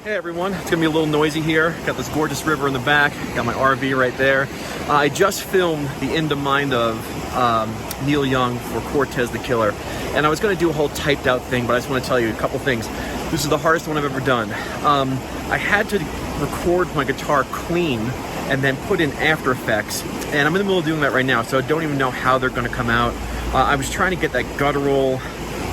Hey everyone, it's gonna be a little noisy here. Got this gorgeous river in the back, got my RV right there. I just filmed the In the Mind of Neil Young for Cortez the Killer, and I was gonna do a whole typed out thing, but I just wanna tell you a couple things. This is the hardest one I've ever done. I had to record my guitar clean and then put in After Effects, and I'm in the middle of doing that right now, so I don't even know how they're gonna come out. I was trying to get that guttural,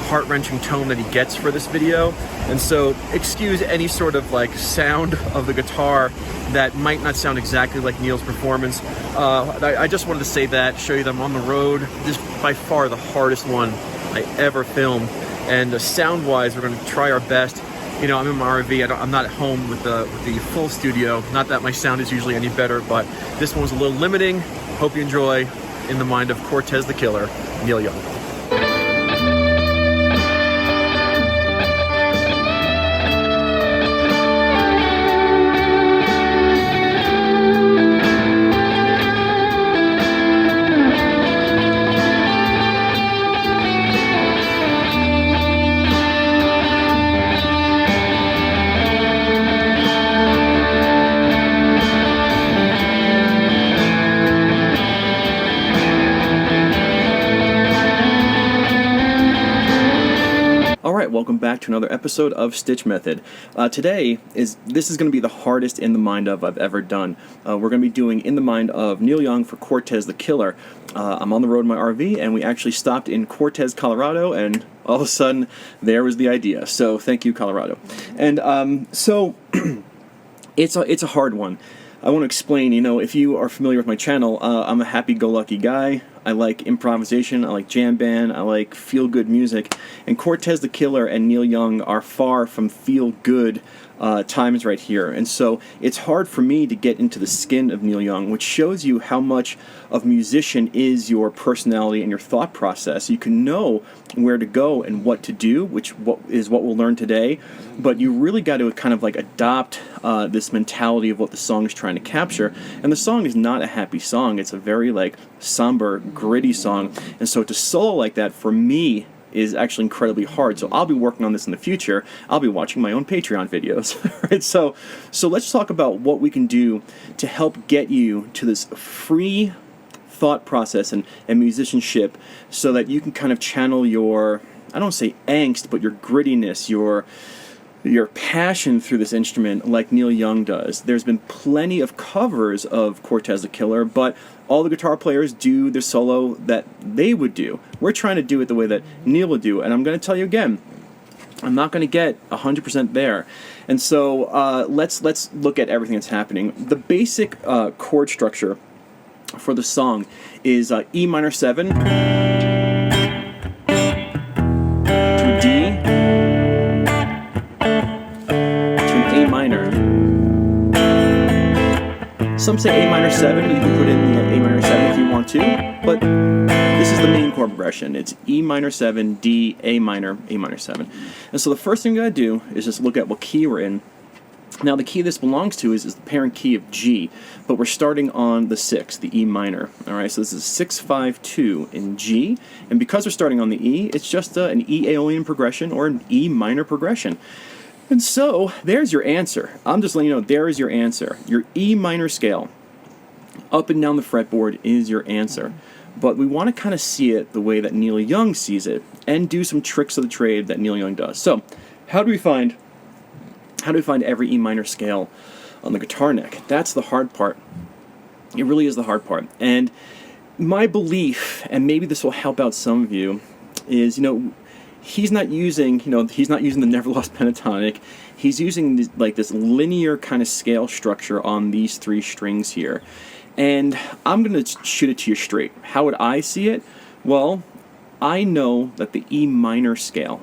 heart-wrenching tone that he gets for this video, and so excuse any sort of like sound of the guitar that might not sound exactly like Neil's performance. I just wanted to say that, show you that I'm on the road. This is by far the hardest one I ever filmed, and sound-wise, we're going to try our best. You know, I'm in my RV. I'm not at home with the full studio. Not that my sound is usually any better, but this one was a little limiting. Hope you enjoy In the Mind of Cortez the Killer, Neil Young. Welcome back to another episode of Stitch Method. This is going to be the hardest In the Mind of I've ever done. We're going to be doing In the Mind of Neil Young for Cortez the Killer. I'm on the road in my RV, and we actually stopped in Cortez, Colorado, and all of a sudden there was the idea. So thank you, Colorado. And so it's a hard one. I want to explain, you know, if you are familiar with my channel, I'm a happy-go-lucky guy. I like improvisation, I like jam band, I like feel-good music, and Cortez the Killer and Neil Young are far from feel-good times right here, and so it's hard for me to get into the skin of Neil Young, which shows you how much of musician is your personality and your thought process. You can know where to go and what to do, which is what we'll learn today, but you really got to kind of like adopt this mentality of what the song is trying to capture, and the song is not a happy song. It's a very like somber, gritty song, and so to solo like that for me is actually incredibly hard. So I'll be working on this in the future. I'll be watching my own Patreon videos. Right? So let's talk about what we can do to help get you to this free thought process and musicianship, so that you can kind of channel your, I don't say angst, but your grittiness, your passion through this instrument like Neil Young does. There's been plenty of covers of Cortez the Killer, but all the guitar players do the solo that they would do. We're trying to do it the way that Neil would do, and I'm going to tell you again, I'm not going to get 100% there. And so let's look at everything that's happening. The basic chord structure for the song is E minor 7 to a D to an A minor. Some say A minor 7, you can put in the A minor 7 if you want to, but this is the main chord progression. It's E minor 7, D, A minor 7. And so the first thing you gotta do is just look at what key we're in. Now the key this belongs to is the parent key of G, but we're starting on the 6th, the E minor. Alright, so this is 6-5-2 in G, and because we're starting on the E, it's just an E Aeolian progression or an E minor progression. And so, there's your answer. I'm just letting you know, there is your answer. Your E minor scale, up and down the fretboard, is your answer. But we want to kind of see it the way that Neil Young sees it, and do some tricks of the trade that Neil Young does. So, how do we find every E minor scale on the guitar neck? That's the hard part. It really is the hard part. And my belief, and maybe this will help out some of you, is, you know, he's not using the never lost pentatonic. He's using this linear kind of scale structure on these three strings here. And I'm going to shoot it to you straight. How would I see it? Well, I know that the E minor scale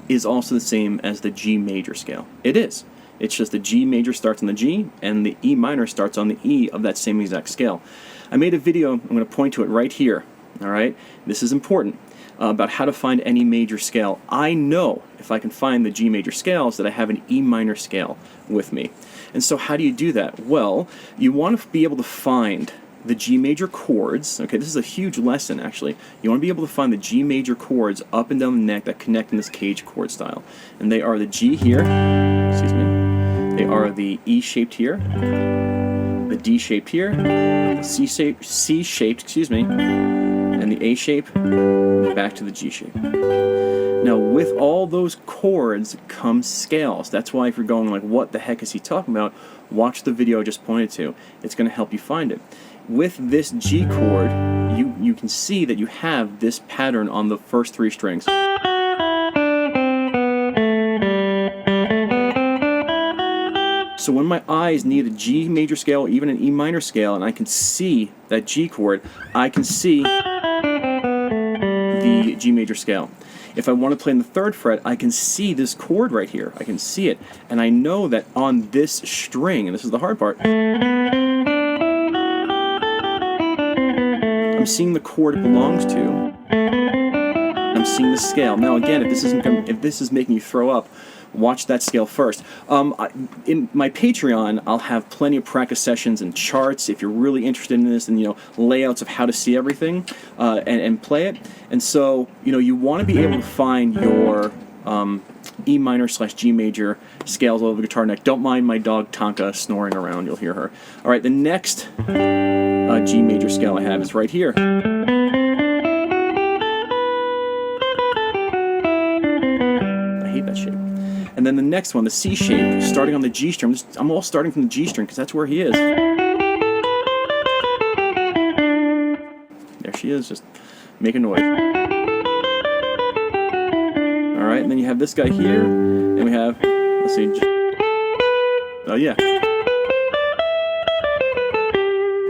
is also the same as the G major scale. It is. It's just the G major starts on the G, and the E minor starts on the E of that same exact scale. I made a video, I'm going to point to it right here. All right? This is important. About how to find any major scale. I know if I can find the G major scales that I have an E minor scale with me. And so how do you do that? Well, you want to be able to find the G major chords. Okay, this is a huge lesson actually. You want to be able to find the G major chords up and down the neck that connect in this cage chord style. And they are the G here, excuse me, are the E-shaped here, the D-shaped here, the C-shaped, excuse me, and the A-shape, back to the G-shape. Now, with all those chords come scales. That's why if you're going like, what the heck is he talking about, watch the video I just pointed to. It's going to help you find it. With this G chord, you can see that you have this pattern on the first 3 strings. So when my eyes need a G major scale, or even an E minor scale, and I can see that G chord, I can see the G major scale. If I want to play in the 3rd fret, I can see this chord right here. I can see it. And I know that on this string, and this is the hard part, I'm seeing the chord it belongs to. I'm seeing the scale. Now again, if this is making you throw up, watch that scale first. In my Patreon, I'll have plenty of practice sessions and charts if you're really interested in this, and layouts of how to see everything and play it. And so you want to be able to find your E minor / G major scales all over the guitar neck. Don't mind my dog Tonka snoring around, you'll hear her. All right, the next G major scale I have is right here. I hate that shape. And then the next one, the C shape, starting on the G string. I'm all starting from the G string because that's where he is. There she is, just making noise. Alright, and then you have this guy here, and we have, let's see, oh yeah.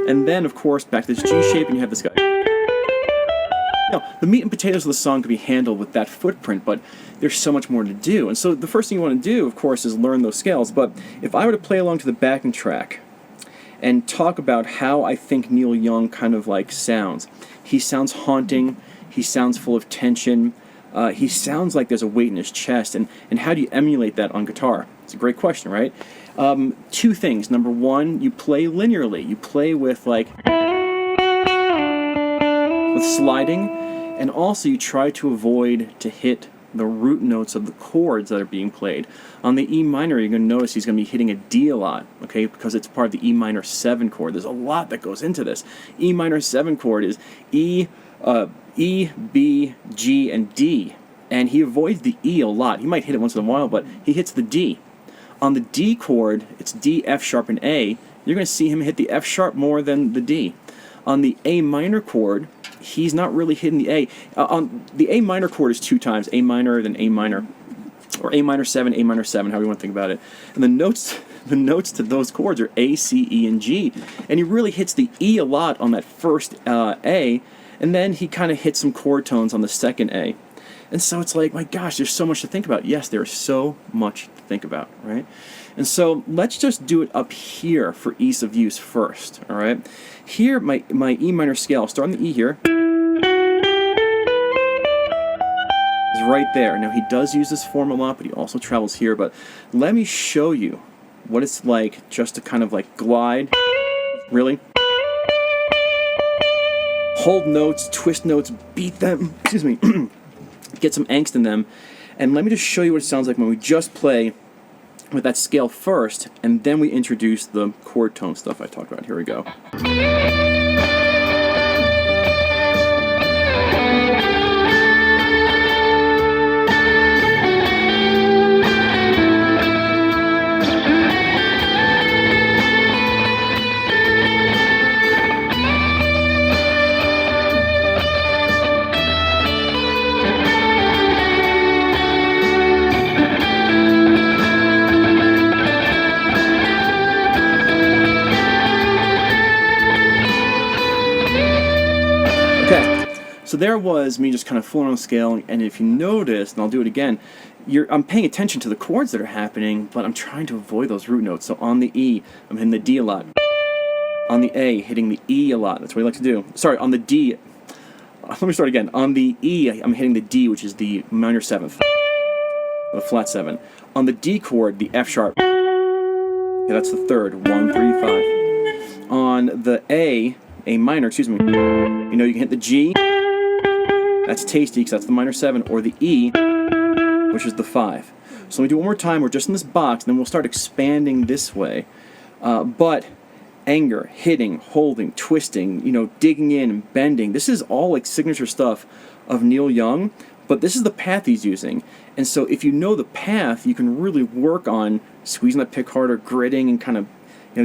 And then, of course, back to this G shape, and you have this guy. Now, the meat and potatoes of the song can be handled with that footprint, but there's so much more to do. And so the first thing you want to do, of course, is learn those scales. But if I were to play along to the backing track and talk about how I think Neil Young kind of like sounds, he sounds haunting, he sounds full of tension, he sounds like there's a weight in his chest. And how do you emulate that on guitar? It's a great question, right? 2 things. Number 1, you play linearly. You play with sliding, and also you try to avoid to hit the root notes of the chords that are being played. On the E minor, you're going to notice he's going to be hitting a D a lot, okay, because it's part of the E minor 7 chord. There's a lot that goes into this. E minor 7 chord is E, B, G, and D, and he avoids the E a lot. He might hit it once in a while, but he hits the D. On the D chord, it's D, F sharp, and A. You're going to see him hit the F sharp more than the D. On the A minor chord, he's not really hitting the A. On the A minor chord is 2 times, A minor, then A minor, or A minor 7, A minor 7, however you want to think about it. And the notes to those chords are A, C, E, and G. And he really hits the E a lot on that first A, and then he kind of hits some chord tones on the second A. And so it's like, my gosh, there's so much to think about. Yes, there is so much to think about, right? And so let's just do it up here for ease of use first, all right? Here, my E minor scale, I'll start on the E here. Is right there. Now, he does use this form a lot, but he also travels here. But let me show you what it's like just to kind of like glide. Really? Hold notes, twist notes, beat them, excuse me, get some angst in them. And let me just show you what it sounds like when we just play with that scale first, and then we introduce the chord tone stuff I talked about. Here we go. So there was me just kind of fooling on the scale, and if you notice, and I'll do it again, I'm paying attention to the chords that are happening, but I'm trying to avoid those root notes. So on the E, I'm hitting the D a lot. On the A, hitting the E a lot. That's what I like to do. Sorry, on the D, let me start again. On the E, I'm hitting the D, which is the minor 7th, the flat 7. On the D chord, the F sharp. Yeah, that's the 3rd, 1, 3, 5. On the A minor, excuse me, you know, you can hit the G. That's tasty because that's the minor 7, or the E, which is the 5. So let me do it one more time. We're just in this box, and then we'll start expanding this way. But anger, hitting, holding, twisting, digging in and bending. This is all like signature stuff of Neil Young, but this is the path he's using. And so if you know the path, you can really work on squeezing that pick harder, gritting, and kind of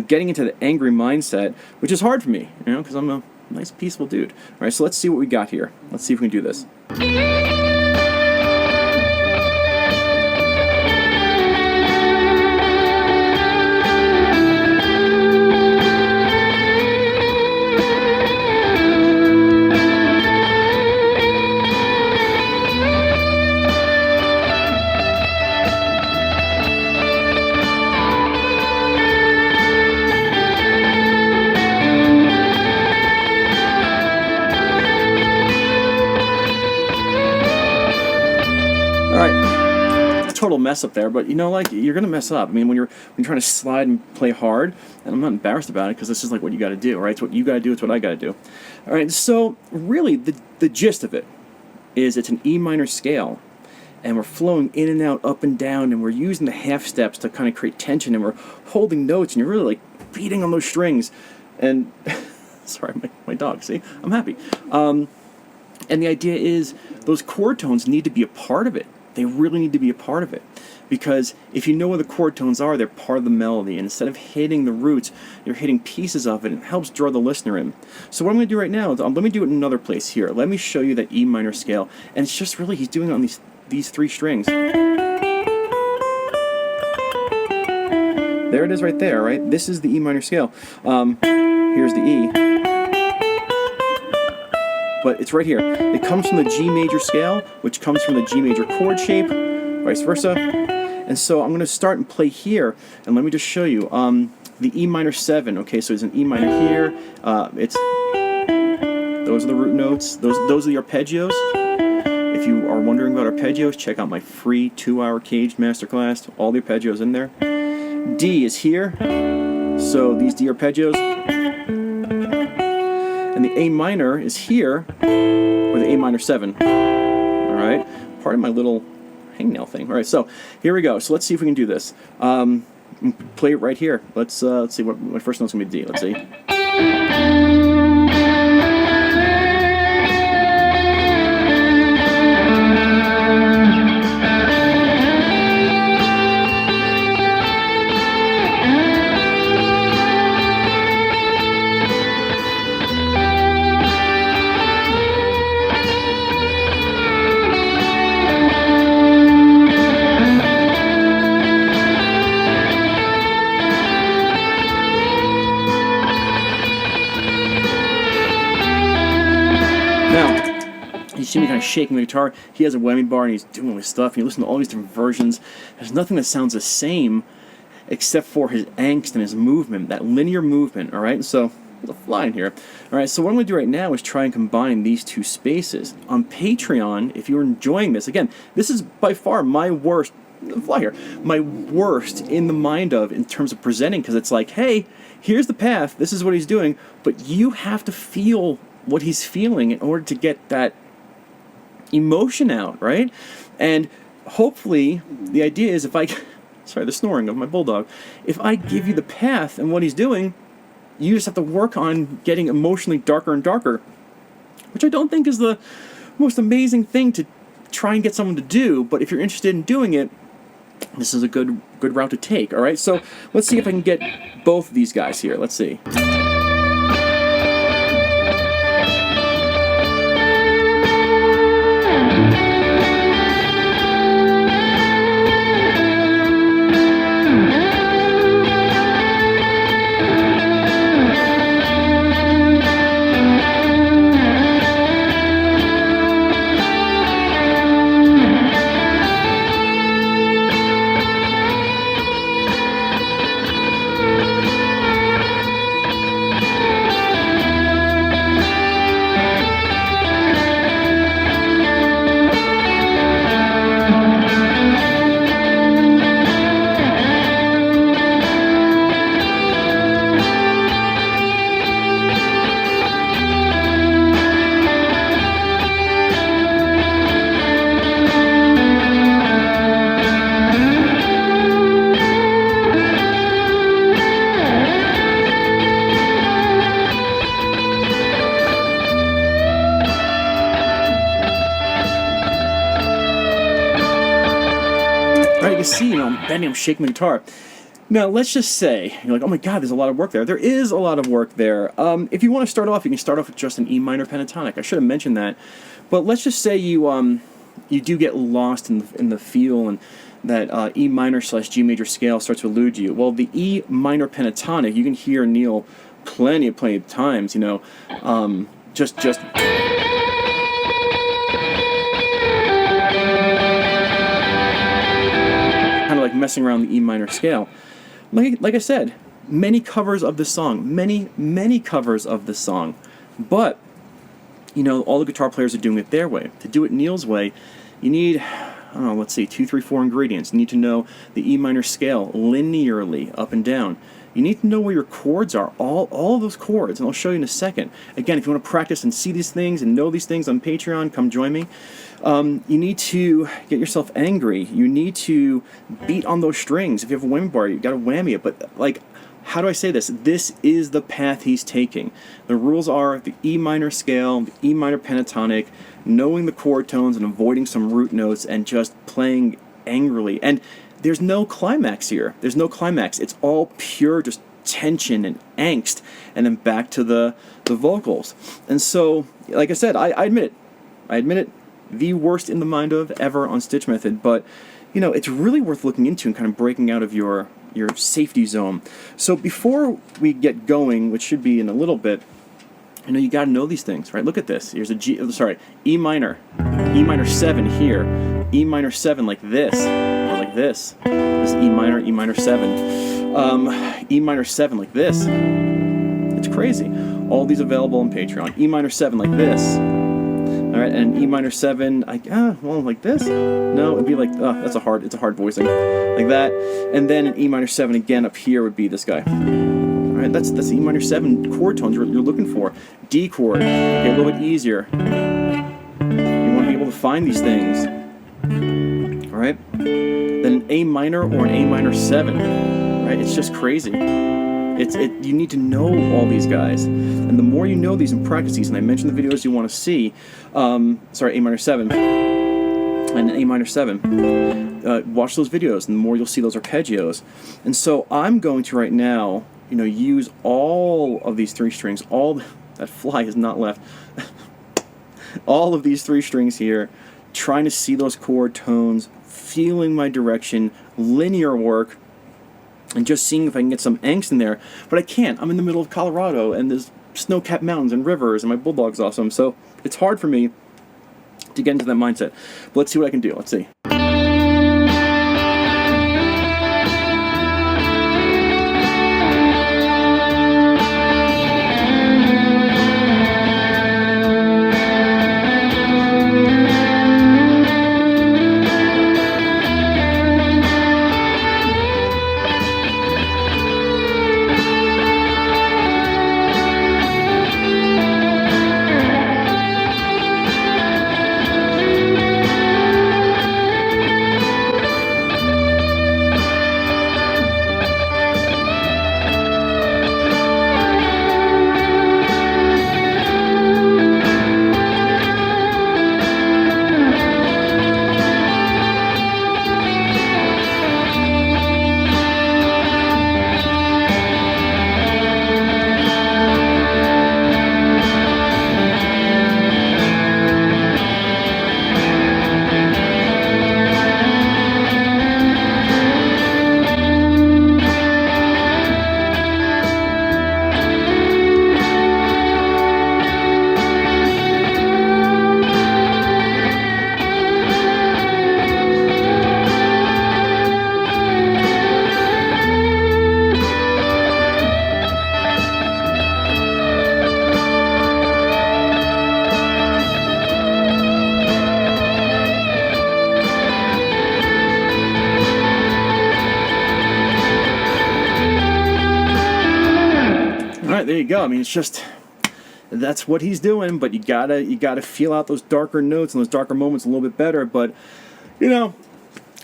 getting into the angry mindset, which is hard for me, because I'm a nice, peaceful dude. All right, so let's see what we got here. Let's see if we can do this. Total mess up there, but you're gonna mess up. I mean, when you're trying to slide and play hard, and I'm not embarrassed about it because this is like what you got to do, right? It's what you got to do. It's what I got to do. All right. So really, the gist of it is it's an E minor scale, and we're flowing in and out, up and down, and we're using the half steps to kind of create tension, and we're holding notes, and you're really like beating on those strings. And sorry, my dog. See, I'm happy. And the idea is those chord tones need to be a part of it. They really need to be a part of it, because if you know where the chord tones are, they're part of the melody, and instead of hitting the roots, you're hitting pieces of it, and it helps draw the listener in. So what I'm going to do right now is let me do it in another place here. Let me show you that E minor scale, and it's just really, he's doing it on these three strings. There it is right there, right? This is the E minor scale. Here's the E. But it's right here. It comes from the G major scale, which comes from the G major chord shape, vice versa. And so I'm going to start and play here, and let me just show you the E minor 7. Okay, so there's an E minor here. Those are the root notes. Those are the arpeggios. If you are wondering about arpeggios, check out my free 2-hour caged masterclass. All the arpeggios in there. D is here. So these D arpeggios. And the A minor is here, or the A minor 7. All right, part of my little hangnail thing. All right, so here we go. So let's see if we can do this. Play it right here. Let's see what my first note's gonna be. D. Let's see. You see me kind of shaking the guitar. He has a whammy bar and he's doing all his stuff. And you listen to all these different versions. There's nothing that sounds the same except for his angst and his movement, that linear movement, all right? So, there's a fly in here. All right, so what I'm going to do right now is try and combine these two spaces. On Patreon, if you're enjoying this, again, this is by far my worst, fly here, my worst in the mind of in terms of presenting, because it's like, hey, here's the path, this is what he's doing, but you have to feel what he's feeling in order to get that emotion out, right? And hopefully the idea is if I sorry, the snoring of my bulldog, if I give you the path and what he's doing, you just have to work on getting emotionally darker and darker, which I don't think is the most amazing thing to try and get someone to do, but if you're interested in doing it, this is a good route to take. All right, so let's see if I can get both of these guys here. Let's see. me, I'm shaking the guitar. Now, let's just say, you're like, oh my god, there's a lot of work there. There is a lot of work there. If you want to start off, you can start off with just an E minor pentatonic. I should have mentioned that. But let's just say you do get lost in the feel, and that E minor / G major scale starts to elude you. Well, the E minor pentatonic, you can hear Neil plenty of times, just kind of like messing around the E minor scale. Like I said, many covers of the song, many covers of the song, but all the guitar players are doing it their way. To do it Neil's way, you need, I don't know, let's see, 2, 3, 4 ingredients. You need to know the E minor scale linearly up and down. You need to know where your chords are, all of those chords, and I'll show you in a second. Again, if you want to practice and see these things and know these things on Patreon, come join me. You need to get yourself angry. You need to beat on those strings. If you have a whammy bar, you got to whammy it. But, how do I say this? This is the path he's taking. The rules are the E minor scale, the E minor pentatonic, knowing the chord tones and avoiding some root notes and just playing angrily. And there's no climax here. There's no climax. It's all pure just tension and angst, and then back to the vocals. And so, like I said, I admit it, the worst in the mind of ever on Stitch Method, but it's really worth looking into and kind of breaking out of your safety zone. So before we get going, which should be in a little bit, you got to know these things, right? Look at this. Here's E minor 7 here, E minor 7 like this, or like this. This is E minor 7, E minor 7 like this. It's crazy. All these available on Patreon. E minor 7 like this. All right, and E minor 7, like this? No, it'd be like, it's a hard voicing. Like that. And then an E minor 7 again up here would be this guy. All right, that's E minor 7 chord tones you're looking for. D chord, okay, a little bit easier. You want to be able to find these things. All right? Then an A minor or an A minor 7, right? It's just crazy. You need to know all these guys, and the more you know these and practice these, and I mentioned the videos you want to see, A minor 7 and A minor 7, watch those videos, and the more you'll see those arpeggios. And so I'm going to right now, use all of these 3 strings, that fly is not left, all of these 3 strings here, trying to see those chord tones, feeling my direction, linear work, and just seeing if I can get some angst in there. But I can't. I'm in the middle of Colorado, and there's snow-capped mountains and rivers, and my bulldog's awesome. So it's hard for me to get into that mindset. But let's see what I can do. Let's see. There you go. I mean, it's just, that's what he's doing, but you gotta feel out those darker notes and those darker moments a little bit better. But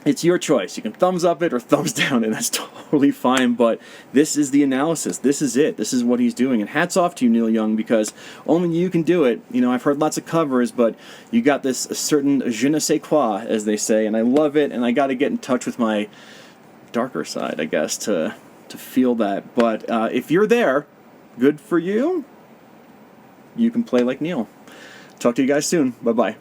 it's your choice. You can thumbs up it or thumbs down it. That's totally fine. But this is the analysis. This is it. This is what he's doing. And hats off to you, Neil Young, because only you can do it. I've heard lots of covers, but you got this certain je ne sais quoi, as they say, and I love it. And I got to get in touch with my darker side, I guess, to feel that. But if you're there, good for you. You can play like Neil. Talk to you guys soon. Bye-bye.